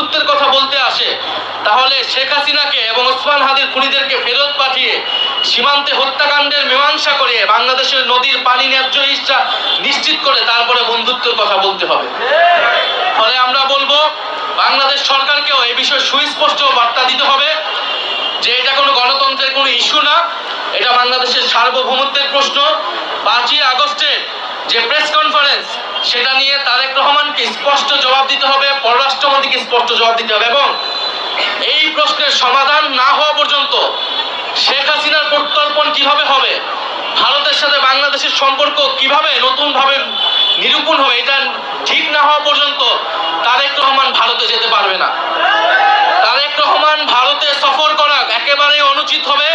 বন্ধুত্বের কথা বলতে আসে, তাহলে শেখ হাসিনাকে এবং ওসমান হাদির খুনিদেরকে ফেরত পাঠিয়ে সীমান্তে হত্যাকাণ্ডের মীমাংসা করে বাংলাদেশের নদীর পানি ন্যায্য হিস্সা নিশ্চিত করে তারপরে বন্ধুত্বের কথা বলতে হবে। ফলে আমরা বলবো বাংলাদেশ সরকারকেও এই বিষয়ে সুস্পষ্ট বার্তা দিতে হবে যে এটা কোনো গণতন্ত্রের কোনো ইস্যু না, এটা বাংলাদেশের সার্বভৌমত্বের প্রশ্ন। 5ই আগস্টের যে প্রেস কনফারেন্স, সেটা নিয়ে তারেক রহমানকে স্পষ্ট জবাব দিতে হবে, পররাষ্ট্রমন্ত্রীকে স্পষ্ট জবাব দিতে হবে, এবং এই প্রশ্নের সমাধান না হওয়া পর্যন্ত শেখ হাসিনার প্রত্যর্পণ কিভাবে হবে, ভারতের সাথে বাংলাদেশের সম্পর্ক কিভাবে নতুনভাবে নিরূপণ হবে, এটা ঠিক না হওয়া পর্যন্ত তারেক রহমান ভারতে যেতে পারবে না। তারেক রহমান ভারতে সফর করা একেবারেই অনুচিত হবে।